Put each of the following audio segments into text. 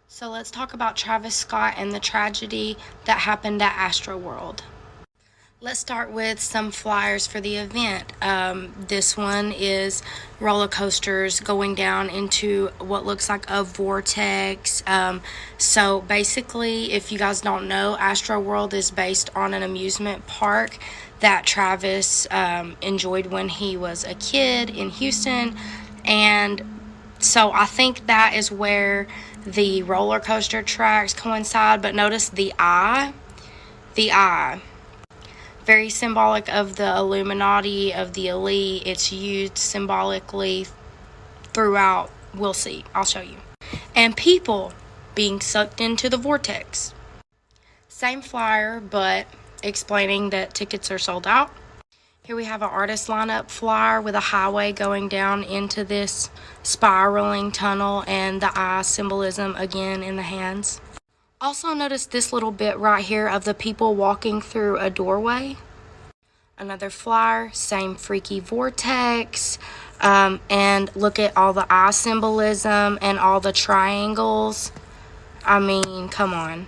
So let's talk about Travis Scott and the tragedy that happened at Astro World. Let's start with some flyers for the event. This one is roller coasters going down into what looks like a vortex. So basically, if you guys don't know, Astro World is based on an amusement park that Travis enjoyed when he was a kid in Houston. And so I think that is where the roller coaster tracks coincide. But notice the eye. Very symbolic of the Illuminati, of the elite. It's used symbolically throughout. We'll see. I'll show you. And people being sucked into the vortex. Same flyer, but explaining that tickets are sold out. Here we have an artist lineup flyer with a highway going down into this spiraling tunnel, and the eye symbolism again in the hands. Also notice this little bit right here of the people walking through a doorway. Another flyer, same freaky vortex. And look at all the eye symbolism and all the triangles. I mean, come on.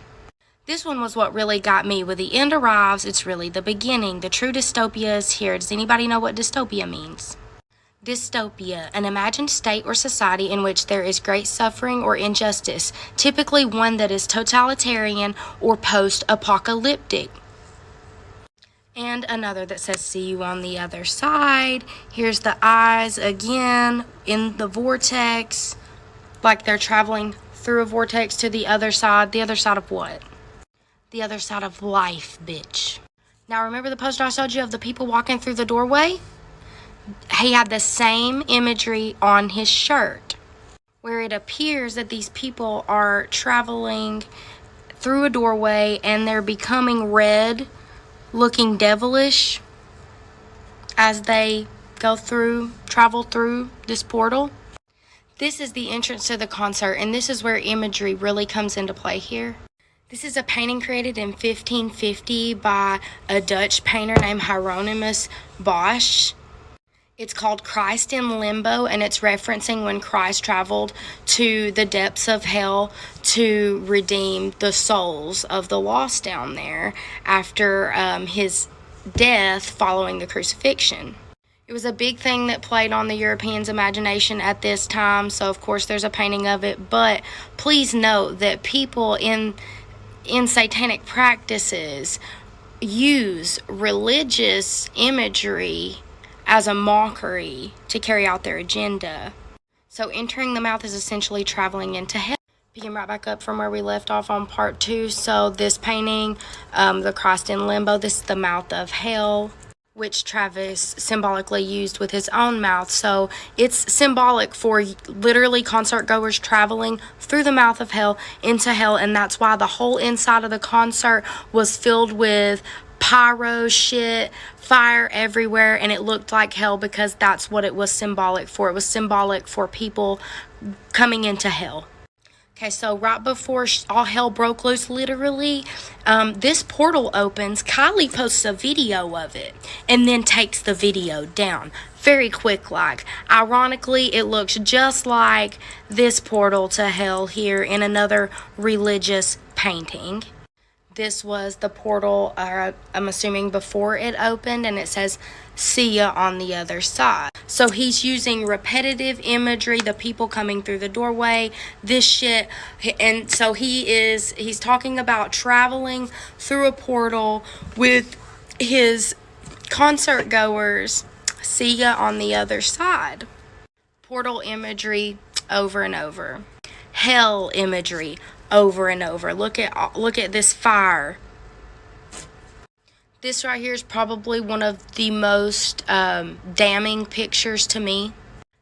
This one was what really got me. When the end arrives, it's really the beginning. The true dystopia is here. Does anybody know what dystopia means? Dystopia, an imagined state or society in which there is great suffering or injustice, typically one that is totalitarian or post-apocalyptic. And another that says, see you on the other side. Here's the eyes again in the vortex, like they're traveling through a vortex to the other side. The other side of what? The other side of life, bitch. Now remember the poster I showed you of the people walking through the doorway? He had the same imagery on his shirt, where it appears that these people are traveling through a doorway and they're becoming red, looking devilish as they travel through this portal. This is the entrance to the concert, and this is where imagery really comes into play here. This is a painting created in 1550 by a Dutch painter named Hieronymus Bosch. It's called Christ in Limbo, and it's referencing when Christ traveled to the depths of hell to redeem the souls of the lost down there after his death following the crucifixion. It was a big thing that played on the Europeans' imagination at this time, so of course there's a painting of it. But please note that people in satanic practices use religious imagery as a mockery to carry out their agenda. So entering the mouth is essentially traveling into hell. Picking right back up from where we left off on part 2. So this painting, the Christ in Limbo, this is the mouth of hell, which Travis symbolically used with his own mouth. So it's symbolic for literally concert goers traveling through the mouth of hell into hell, and that's why the whole inside of the concert was filled with pyro shit, fire everywhere, and it looked like hell because that's what it was symbolic for. It was symbolic for people coming into hell. Okay, so right before all hell broke loose, literally, this portal opens. Kylie posts a video of it and then takes the video down very quick. Like, ironically, it looks just like this portal to hell here in another religious painting. This was the portal, I'm assuming, before it opened, and it says, see ya on the other side. So he's using repetitive imagery, the people coming through the doorway, this shit, and so he's talking about traveling through a portal with his concert goers, see ya on the other side. Portal imagery over and over. Hell imagery over and over. Look at this fire. This right here is probably one of the most damning pictures to me.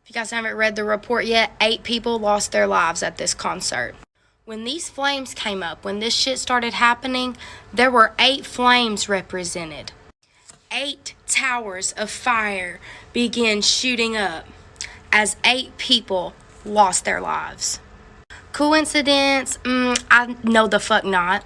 If you guys haven't read the report yet, 8 people lost their lives at this concert. When these flames came up, when this shit started happening, there were 8 flames represented. 8 towers of fire began shooting up as 8 people lost their lives. Coincidence? I know the fuck not.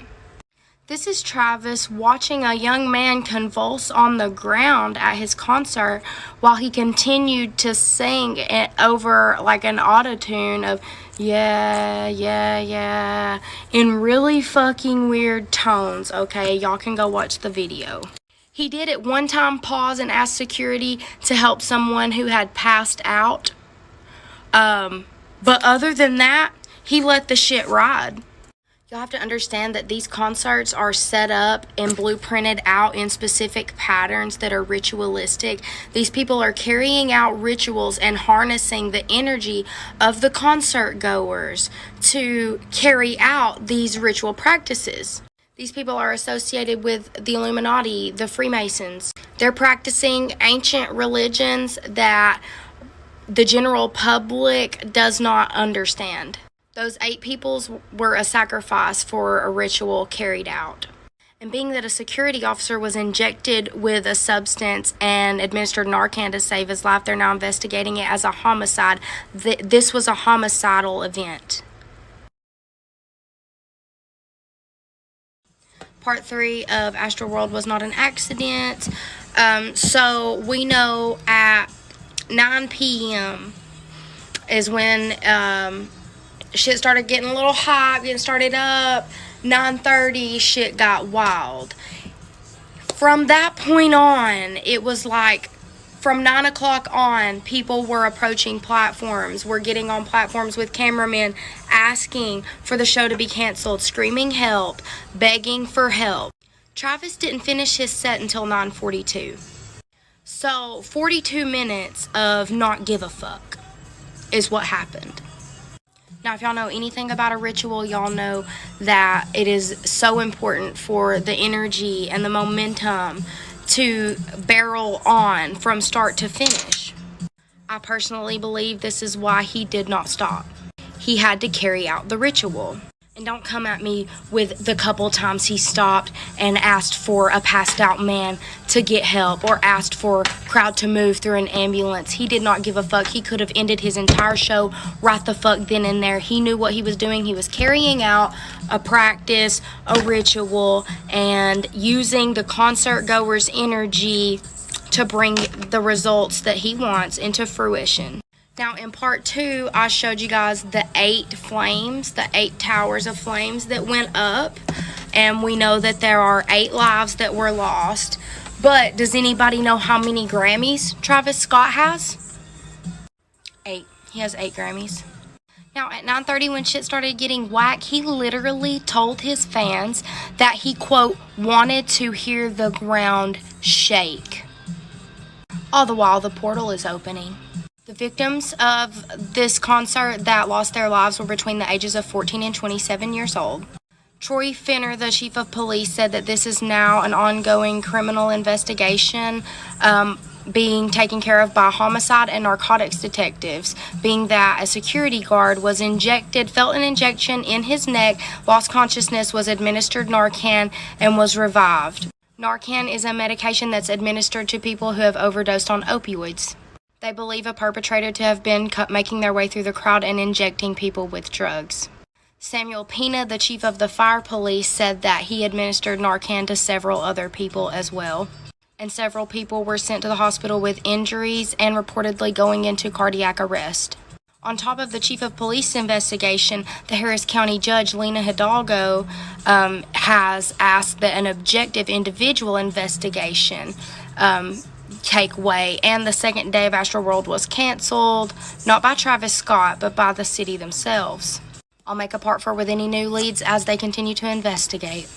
This is Travis watching a young man convulse on the ground at his concert while he continued to sing it over like an auto-tune of yeah, yeah, yeah, in really fucking weird tones, okay? Y'all can go watch the video. He did at one time pause and ask security to help someone who had passed out. But other than that, he let the shit ride. You'll have to understand that these concerts are set up and blueprinted out in specific patterns that are ritualistic. These people are carrying out rituals and harnessing the energy of the concert goers to carry out these ritual practices. These people are associated with the Illuminati, the Freemasons. They're practicing ancient religions that the general public does not understand. Those 8 peoples were a sacrifice for a ritual carried out. And being that a security officer was injected with a substance and administered Narcan to save his life, they're now investigating it as a homicide. This was a homicidal event. Part 3 of Astro World was not an accident. So we know at 9 p.m. is when shit started getting a little hot, getting started up. 9:30, shit got wild. From that point on, it was like from 9 o'clock on, people were approaching platforms, were getting on platforms with cameramen, asking for the show to be canceled, screaming help, begging for help. Travis didn't finish his set until 9:42. So 42 minutes of not give a fuck is what happened. Now, if y'all know anything about a ritual, y'all know that it is so important for the energy and the momentum to barrel on from start to finish. I personally believe this is why he did not stop. He had to carry out the ritual. And don't come at me with the couple times he stopped and asked for a passed out man to get help or asked for crowd to move through an ambulance. He did not give a fuck. He could have ended his entire show right the fuck then and there. He knew what he was doing. He was carrying out a practice, a ritual, and using the concert goer's energy to bring the results that he wants into fruition. Now, in part 2, I showed you guys the 8 flames, the 8 towers of flames that went up. And we know that there are 8 lives that were lost. But does anybody know how many Grammys Travis Scott has? 8. He has 8 Grammys. Now, at 9:30, when shit started getting whack, he literally told his fans that he, quote, wanted to hear the ground shake. All the while, the portal is opening. The victims of this concert that lost their lives were between the ages of 14 and 27 years old. Troy Finner, the chief of police, said that this is now an ongoing criminal investigation being taken care of by homicide and narcotics detectives, being that a security guard was felt an injection in his neck, lost consciousness, was administered Narcan, and was revived. Narcan is a medication that's administered to people who have overdosed on opioids. They believe a perpetrator to have been making their way through the crowd and injecting people with drugs. Samuel Pena, the chief of the fire police, said that he administered Narcan to several other people as well. And several people were sent to the hospital with injuries and reportedly going into cardiac arrest. On top of the chief of police investigation, the Harris County judge, Lena Hidalgo, has asked that an objective individual investigation take way, and the second day of Astro World was canceled, not by Travis Scott, but by the city themselves. I'll make a part 4 with any new leads as they continue to investigate.